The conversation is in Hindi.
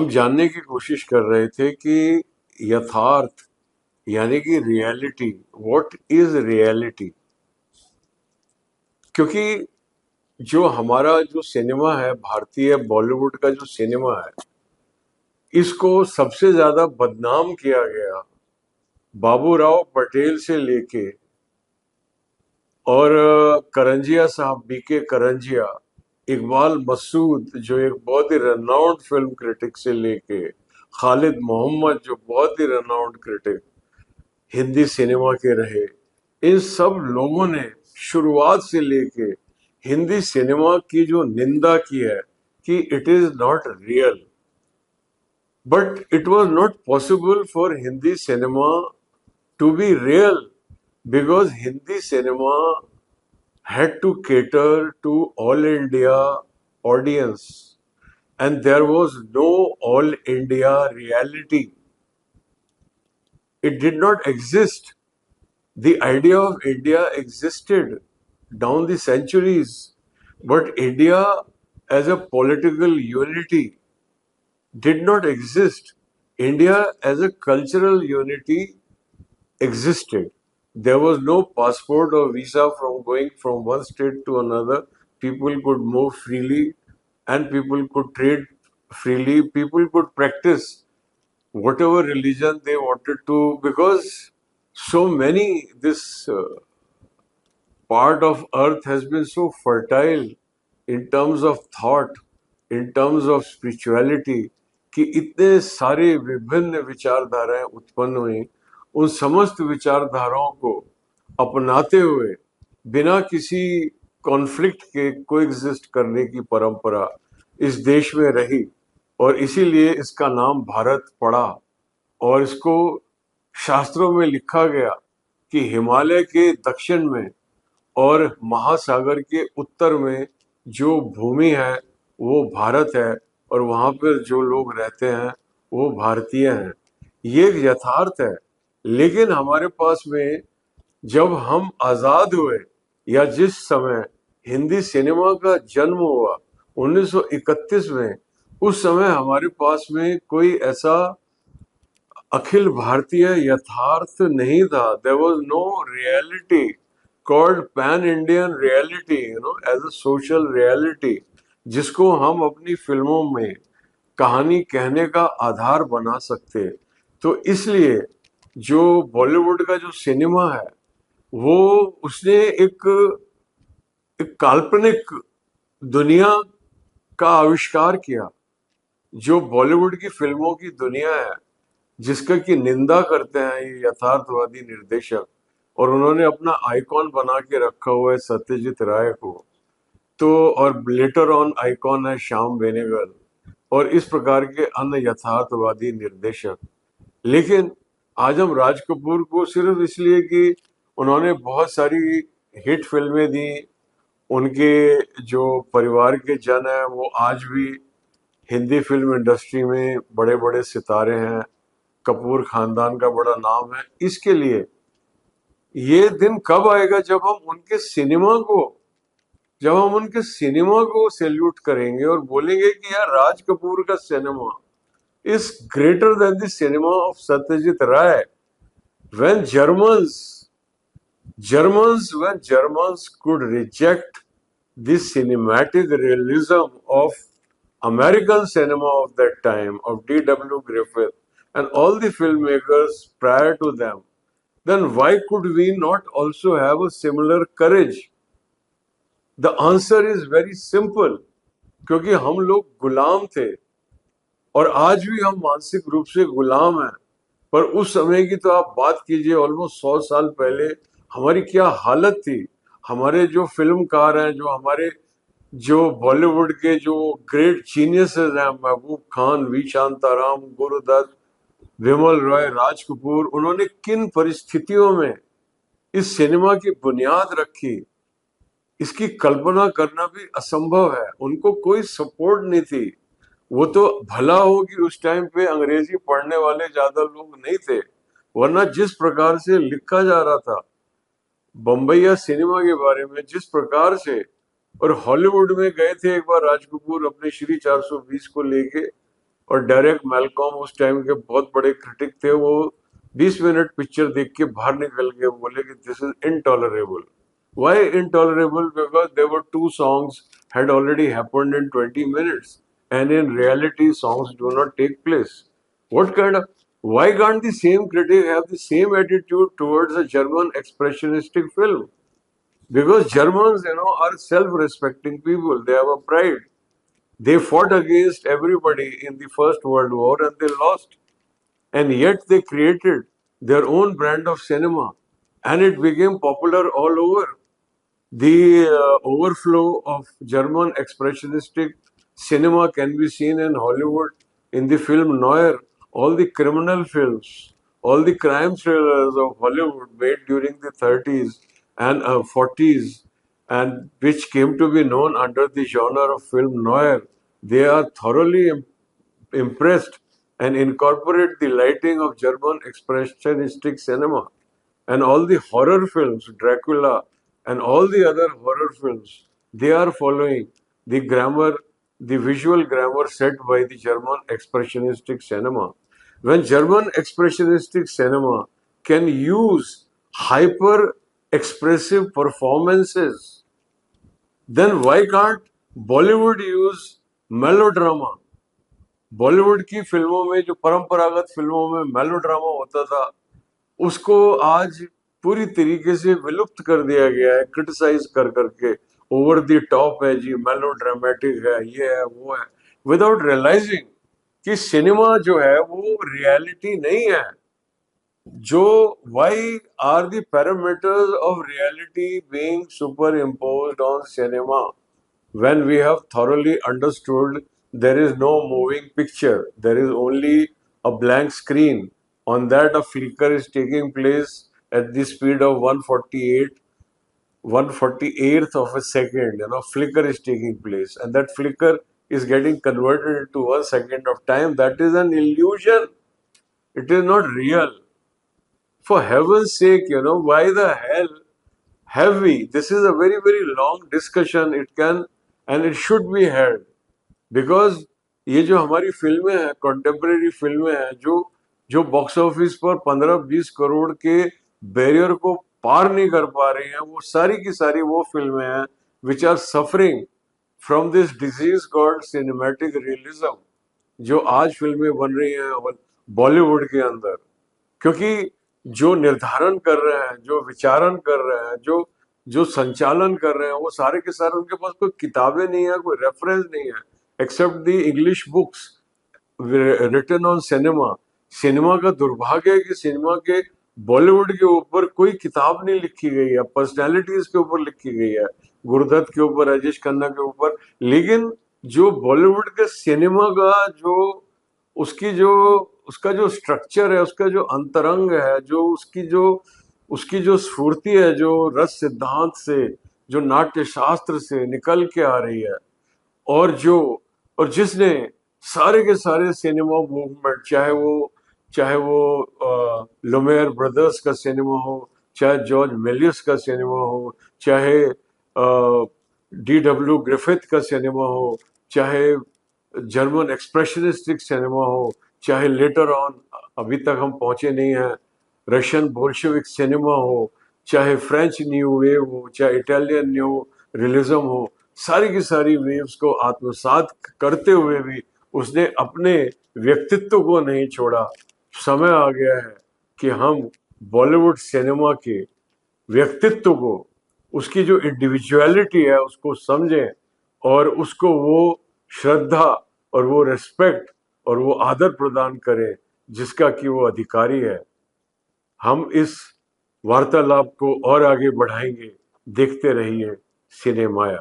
हम जानने की कोशिश कर रहे थे कि यथार्थ यानी कि रियलिटी, व्हाट इज रियलिटी। क्योंकि जो हमारा जो सिनेमा है, भारतीय बॉलीवुड का जो सिनेमा है, इसको सबसे ज्यादा बदनाम किया गया बाबूराव पटेल से लेके और करंजिया साहब, बीके करंजिया, इकबाल मसूद जो एक बहुत ही रनाउंड फिल्म क्रिटिक से लेके खालिद मोहम्मद जो बहुत ही रनाउंड क्रिटिक हिंदी सिनेमा के रहे, इन सब लोगों ने शुरुआत से लेके हिंदी सिनेमा की जो निंदा की है कि it is not real. But it was not possible for Hindi cinema to be real because Hindi cinema had to cater to all India audience and there was no all India reality. It did not exist. The idea of India existed down the centuries, but India as a political unity did not exist. India as a cultural unity existed. There was no passport or visa from going from one state to another. People could move freely and people could trade freely. People could practice whatever religion they wanted to because so many, this part of earth has been so fertile in terms of thought, in terms of spirituality, कि इतने सारे विभिन्न विचारधाराएं उत्पन्न हुई। उन समस्त विचारधाराओं को अपनाते हुए बिना किसी कॉन्फ्लिक्ट के कोएग्जिस्ट करने की परंपरा इस देश में रही और इसीलिए इसका नाम भारत पड़ा। और इसको शास्त्रों में लिखा गया कि हिमालय के दक्षिण में और महासागर के उत्तर में जो भूमि है वो भारत है और वहां पर जो लोग रहते हैं वो भारतीय हैं। ये एक यथार्थ है। लेकिन हमारे पास में जब हम आजाद हुए या जिस समय हिंदी सिनेमा का जन्म हुआ 1931 में, उस समय हमारे पास में कोई ऐसा अखिल भारतीय यथार्थ नहीं था। There was no reality called pan Indian reality, as a social reality, जिसको हम अपनी फिल्मों में कहानी कहने का आधार बना सकते। तो इसलिए जो बॉलीवुड का जो सिनेमा है वो उसने एक काल्पनिक दुनिया का आविष्कार किया। जो बॉलीवुड की फिल्मों की दुनिया है जिसका की निंदा करते हैं ये यथार्थवादी निर्देशक, और उन्होंने अपना आइकॉन बना के रखा हुआ है सत्यजीत राय को, तो और लेटर ऑन आइकॉन है श्याम बेनेगल और इस प्रकार के अन्य यथार्थवादी निर्देशक। लेकिन आज हम राज कपूर को सिर्फ इसलिए कि उन्होंने बहुत सारी हिट फिल्में दी, उनके जो परिवार के जन हैं वो आज भी हिंदी फिल्म इंडस्ट्री में बड़े बड़े सितारे हैं, कपूर खानदान का बड़ा नाम है, इसके लिए ये दिन कब आएगा जब हम उनके सिनेमा को सैल्यूट करेंगे और बोलेंगे कि यार राज कपूर का cinema is greater than the cinema of Satyajit Ray. when germans when Germans could reject this cinematic realism of American cinema of that time, of D.W. Griffith and all the filmmakers prior to them, then why could we not also have a similar courage? The answer is very simple, क्योंकि हम लोग गुलाम थे और आज भी हम मानसिक रूप से गुलाम हैं। पर उस समय की तो आप बात कीजिए, ऑलमोस्ट 100 साल पहले हमारी क्या हालत थी। हमारे जो फिल्मकार हैं, जो हमारे जो बॉलीवुड के जो ग्रेट जीनियसेस हैं, महबूब खान, वी शांताराम, गुरुदत्त, विमल रॉय, राज कपूर, उन्होंने किन परिस्थितियों में इस सिनेमा की बुनियाद रखी, इसकी कल्पना करना भी असंभव है। उनको कोई सपोर्ट नहीं थी। वो तो भला हो कि उस टाइम पे अंग्रेजी पढ़ने वाले ज्यादा लोग नहीं थे, वरना जिस प्रकार से लिखा जा रहा था बम्बईया सिनेमा के बारे में, जिस प्रकार से, और हॉलीवुड में गए थे एक बार राज कपूर अपने श्री 420 को लेके, और डेरेक मैलकॉम उस टाइम के बहुत बड़े क्रिटिक थे, वो 20 मिनट पिक्चर देख के बाहर निकल के बोले कि this is intolerable. Why intolerable? Because there were two songs had already happened in 20 minutes, and in reality songs do not take place. What kind of, why can't the same critic have the same attitude towards a German expressionistic film? Because Germans, are self-respecting people. They have a pride. They fought against everybody in the First World War and they lost. And yet they created their own brand of cinema and it became popular all over. The overflow of German expressionistic cinema can be seen in Hollywood, in the film noir, all the criminal films, all the crime thrillers of Hollywood made during the 30s and 40s, and which came to be known under the genre of film noir. They are thoroughly impressed and incorporate the lighting of German expressionistic cinema. And all the horror films, Dracula and all the other horror films, they are following the grammar, the visual grammar set by the German expressionistic cinema. When German expressionistic cinema can use hyper expressive performances, then why can't Bollywood use melodrama? Bollywood की फिल्मों में जो परंपरागत फिल्मों में मेलोड्रामा होता था, उसको आज पूरी तरीके से विलुप्त कर दिया गया है, क्रिटिसाइज कर करके. ओवर द टॉप है जी, मेलोड्रामेटिक है, ये है वो है, विदाउट रियलाइजिंग कि सिनेमा जो है वो रियलिटी नहीं है. जो why are the parameters of reality being superimposed on cinema when we have thoroughly understood there is no moving picture, there is only a blank screen. On that, a flicker is taking place at the speed of 148th of a second. Flicker is taking place, and that flicker is getting converted into 1 second of time. That is an illusion. It is not real. For heaven's sake, why the hell have we? This is a very, very long discussion. It can and it should be had. Because ये जो हमारी फिल्में हैं, कंटेम्प्रेरी फिल्में हैं, जो जो बॉक्स ऑफिस पर 15-20 करोड़ के बैरियर को पार नहीं कर पा रही हैं, वो सारी की सारी वो फिल्में हैं which are suffering from this disease called cinematic realism, जो आज फिल्में बन रही हैं बॉलीवुड के अंदर. क्योंकि जो निर्धारण कर रहे हैं, जो विचारण कर रहे हैं, जो जो संचालन कर रहे हैं, वो सारे के सारे उनके पास कोई किताबें नहीं है, कोई रेफरेंस नहीं है, except the English books written on cinema. Cinema का दुर्भाग्य है कि सिनेमा के बॉलीवुड के ऊपर कोई किताब नहीं लिखी गई है, पर्सनैलिटीज के ऊपर लिखी गई है, गुरुदत्त के ऊपर, राजेश खन्ना के ऊपर. लेकिन जो बॉलीवुड के सिनेमा का जो उसकी जो उसका जो स्ट्रक्चर है, उसका जो अंतरंग है, जो उसकी जो स्फूर्ति है, जो रस सिद्धांत से, जो नाट्य शास्त्र से निकल के आ रही है, और जिसने सारे के सारे सिनेमा मूवमेंट, चाहे वो लुमियर ब्रदर्स का सिनेमा हो, चाहे जॉर्ज मेलियस का सिनेमा हो, चाहे D.W. ग्रिफिथ का सिनेमा हो, चाहे जर्मन एक्सप्रेशनिस्टिक सिनेमा हो, चाहे लेटर ऑन, अभी तक हम पहुंचे नहीं हैं, रशियन बोल्शेविक सिनेमा हो, चाहे फ्रेंच न्यू वेव हो, चाहे इटालियन न्यू रियलिज्म हो, सारी की सारी वेव्स को आत्मसात करते हुए भी उसने अपने व्यक्तित्व को नहीं छोड़ा. समय आ गया है कि हम बॉलीवुड सिनेमा के व्यक्तित्व को, उसकी जो इंडिविजुअलिटी है, उसको समझें और उसको वो श्रद्धा और वो रिस्पेक्ट और वो आदर प्रदान करें जिसका कि वो अधिकारी है. हम इस वार्तालाप को और आगे बढ़ाएंगे. देखते रहिए सिनेमाया.